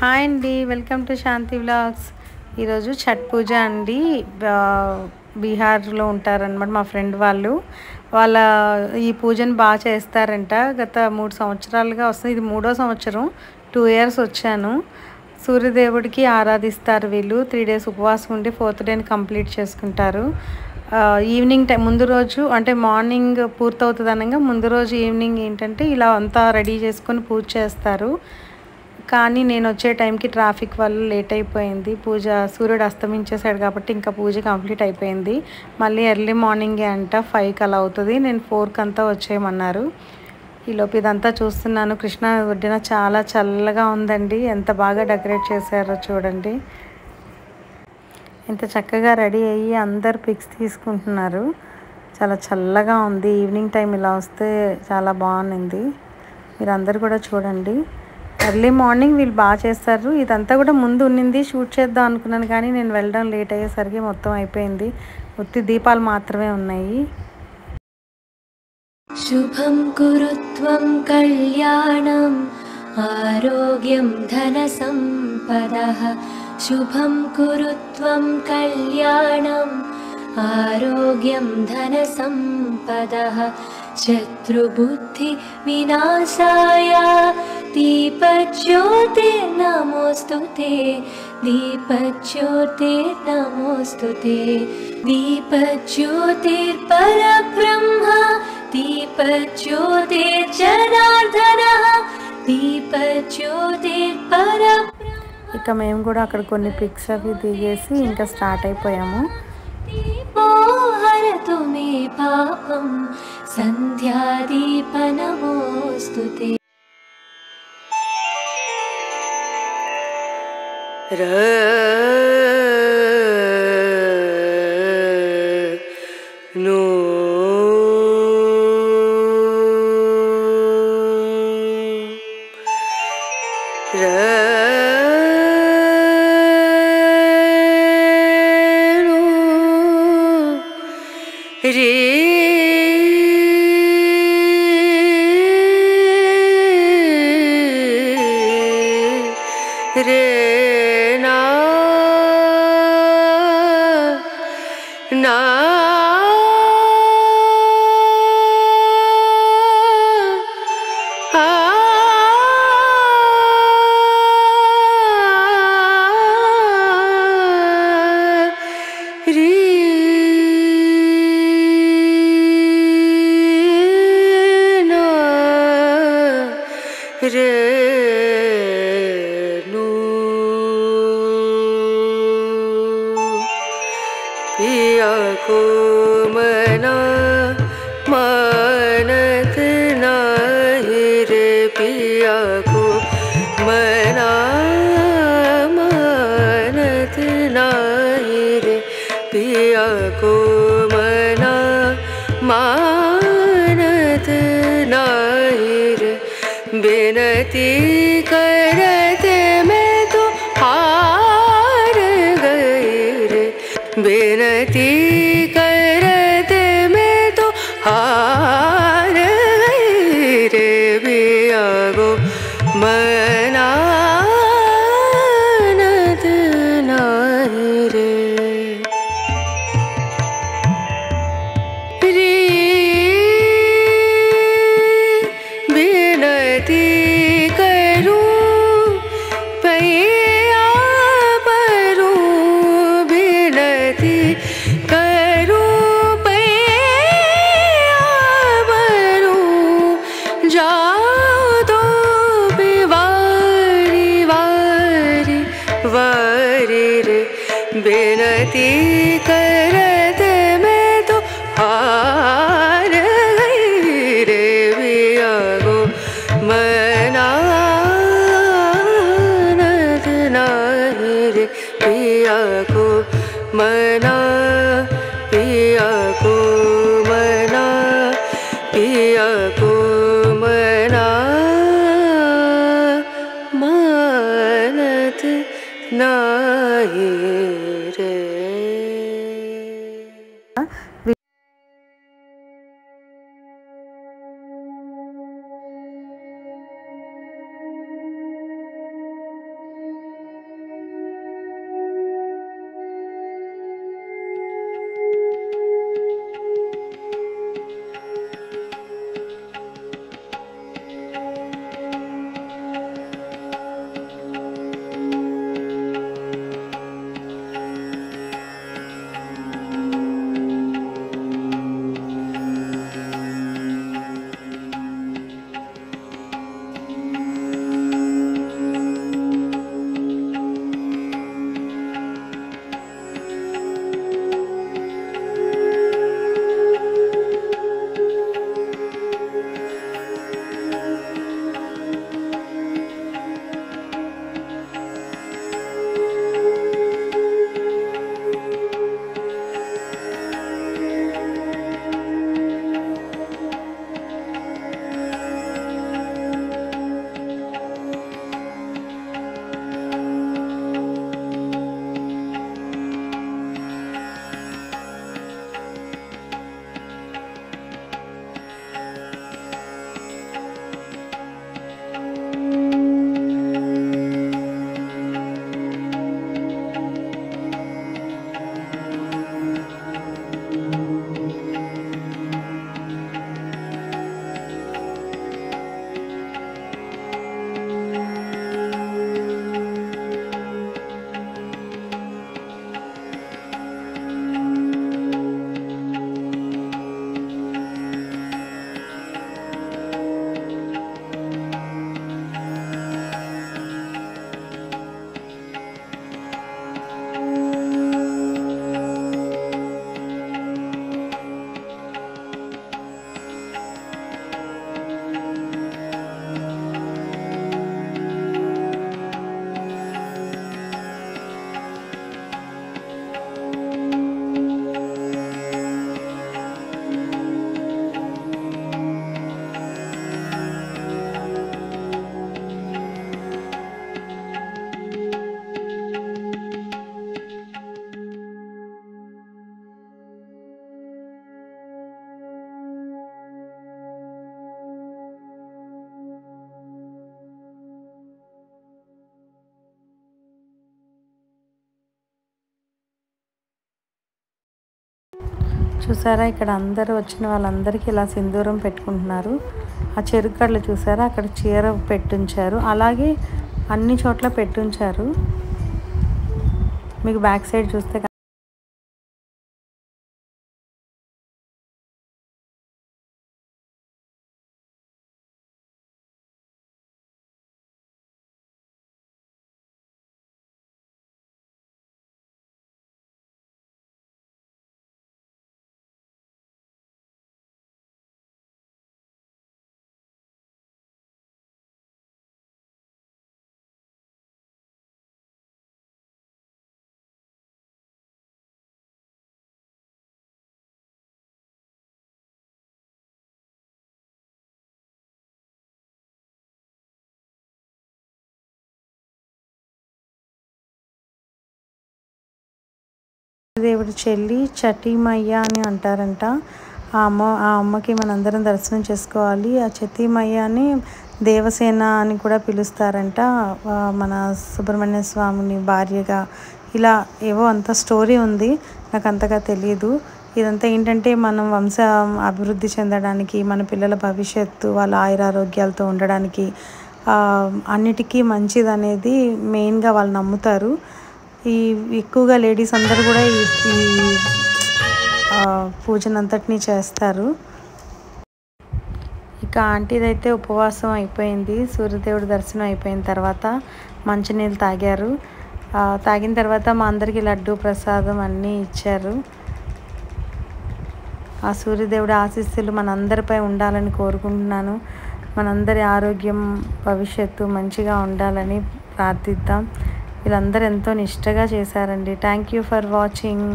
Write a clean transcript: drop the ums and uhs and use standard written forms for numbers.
Hi అండి, welcome to Shanti vlogs. ఈరోజు ఛట్ పూజ అండి. బీహార్లో ఉంటారనమాట మా ఫ్రెండ్ వాళ్ళ ఈ పూజను బాగా చేస్తారంట. గత 3 సంవత్సరాలుగా వస్తుంది, ఇది 3వ సంవత్సరం. 2 ఇయర్స్ వచ్చాను. సూర్యదేవుడికి ఆరాధిస్తారు వీళ్ళు. 3 డేస్ ఉపవాసం ఉండి 4th డేని కంప్లీట్ చేసుకుంటారు. ఈవినింగ్ టైం ముందు రోజు అంటే మార్నింగ్ పూర్తవుతుంది అనగా ముందు రోజు ఈవినింగ్ ఏంటంటే ఇలా అంతా రెడీ చేసుకొని పూజ చేస్తారు. కానీ నేను వచ్చే టైంకి ట్రాఫిక్ వల్ల లేట్ అయిపోయింది. పూజ సూర్యుడు అస్తమించేసాడు కాబట్టి ఇంకా పూజ కంప్లీట్ అయిపోయింది. మళ్ళీ ఎర్లీ మార్నింగే అంట 5కి అలా అవుతుంది. నేను 4కి అంతా వచ్చేయమన్నారు. ఈలోపు ఇదంతా చూస్తున్నాను. కృష్ణా ఒడ్డున చాలా చల్లగా ఉందండి. ఎంత బాగా డెకరేట్ చేశారో చూడండి. ఎంత చక్కగా రెడీ అయ్యి అందరు పిక్స్ తీసుకుంటున్నారు. చాలా చల్లగా ఉంది. ఈవినింగ్ టైం ఇలా వస్తే చాలా బాగుంది. మీరు అందరు కూడా చూడండి. ఎర్లీ మార్నింగ్ వీళ్ళు బాగా చేస్తారు. ఇదంతా కూడా ముందు ఉన్నింది, షూట్ చేద్దాం అనుకున్నాను కానీ నేను వెళ్ళడం లేట్ అయ్యేసరికి మొత్తం అయిపోయింది. ఉత్తి దీపాలు మాత్రమే ఉన్నాయి. శుభం కురుత్వం కళ్యాణం ఆరోగ్యం ధన సంపదః. శుభం కురుత్వం కళ్యాణం ఆరోగ్యం ధన సంపదః. శత్రుబుద్ధి వినాశాయ दीपज्योतिर्नमोस्तुते. दीपज्योतिर्नमोस्तुते. दीपज्योतिर्परब्रह्म दीपज्योतिर्जनार्दनः दीपज्योतिर्परब्रह्म. ఇక మేము కూడా అక్కడ కొన్ని పిక్స్ అవి దిగేసి ఇంకా స్టార్ట్ అయిపోయాము. దీపో హరతు మే పాపం సంధ్యాదీప నమోస్తుతే. नो रे रे ना ना रे ना रे पिया को मना मानत नाही रे. पिया को मना मानत नाही रे. पिया को मना मानत नाही रे. बेनती करते मैं तो हार गई रे. बेनती करते मैं तो हार गई रे. पिया को मनानत नाही रे. रे बेनती करूं पैया परूं. बेनती करूं पैया परूं. जाओ तो वारी वारी वारी रे. बेनती करते मैं तो हार गई रे. पिया को मनानत नाही रे. पिया को मना पिया को मना पिया को मना मानत नाही रे. చూసారా ఇక్కడ అందరూ వచ్చిన వాళ్ళందరికీ ఇలా సింధూరం పెట్టుకుంటున్నారు. ఆ చెరుకు కళ్ళు చూసారా, అక్కడ చీర పెట్టుంచారు, అలాగే అన్ని చోట్ల పెట్టుంచారు. మీకు బ్యాక్ సైడ్ చూస్తే దేవుడి చెల్లి చటీమయ్య అని అంటారంట. ఆ అమ్మకి మనందరం దర్శనం చేసుకోవాలి. ఆ చటీమయ్యని దేవసేన అని కూడా పిలుస్తారంట. మన సుబ్రహ్మణ్య స్వామిని భార్యగా ఇలా ఏవో అంత స్టోరీ ఉంది, నాకు అంతగా తెలియదు. ఇదంతా ఏంటంటే మనం వంశం అభివృద్ధి చెందడానికి, మన పిల్లల భవిష్యత్తు వాళ్ళ ఆయురారోగ్యాలతో ఉండడానికి అన్నిటికీ మంచిదనేది మెయిన్గా వాళ్ళు నమ్ముతారు. ఈ ఎక్కువగా లేడీస్ అందరూ కూడా ఈ పూజనంతటినీ చేస్తారు. ఇక ఆంటీదైతే ఉపవాసం అయిపోయింది. సూర్యదేవుడి దర్శనం అయిపోయిన తర్వాత మంచినీళ్ళు తాగారు. తాగిన తర్వాత మా అందరికీ లడ్డు ప్రసాదం అన్నీ ఇచ్చారు. ఆ సూర్యదేవుడి ఆశీస్సులు మనందరిపై ఉండాలని కోరుకుంటున్నాను. మనందరి ఆరోగ్యం భవిష్యత్తు మంచిగా ఉండాలని ప్రార్థిద్దాం. వీళ్ళందరూ ఎంతో నిష్టగా చేశారండి. Thank you for watching.